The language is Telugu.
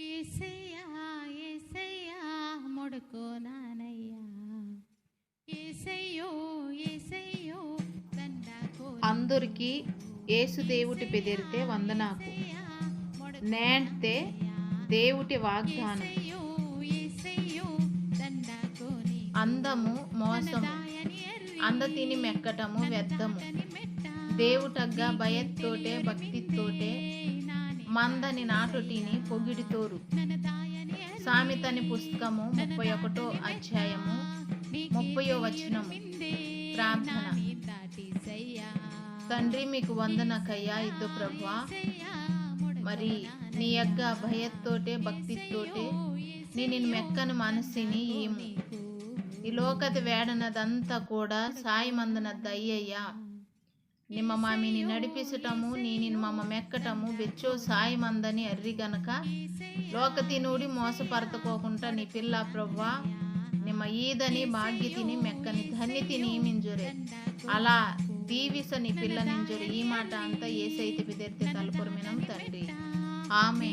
ఏసయ్యా ఏసయ్యా మొడుకో నానయ్యా ఏసయ్యో ఏసయ్యో దండాకో. అందరికి ఏసు దేవుటి బెదిరితే వందనాకు నేంటే దేవుటి వాగ్దానం. అందము మోసము అందతిని మెక్కటము వ్యర్థము. దేవుటగ్గా భయత్తోటే భక్తితోటే మందని నాటుటిని పొగిడితోరు. సామెతని పుస్తకము 31వ అధ్యాయము 30వ వచనము. ప్రార్థన. తండ్రి మీకు వందనకయ్యా ఇద్దు ప్రభువా. మరి నీ యగ్గ భయత్తోటే భక్తితోటే నిన్ను మెక్కని మనసిని ఈము. ఈ లోకದ వేడనదంతా కూడా సాయమందన దయ్యయ్యా. ನಿಮ್ಮ ಮಾಮಿನಿ ನಡಿಪಿಸಟಮು ನೀನಿನ ಮಮ್ಮ ಮೆಕ್ಕಟము ಬೆಚ್ಚೋ సాయమందని అర్రి గనక లోకతి నూడి మోసపరతకోకుండా నీ పిల్ల ప్రభువా ನಿಮ್ಮ ఈదని భాగ్యతిని మెక్కని ధన్యతి నియమింజురే. అలా దీవిస నీ పిల్ల నింజురే. ఈ మాట అంతా ఏసైతే బిదెర్తే తలపురమినం తండ్రి. ఆమె.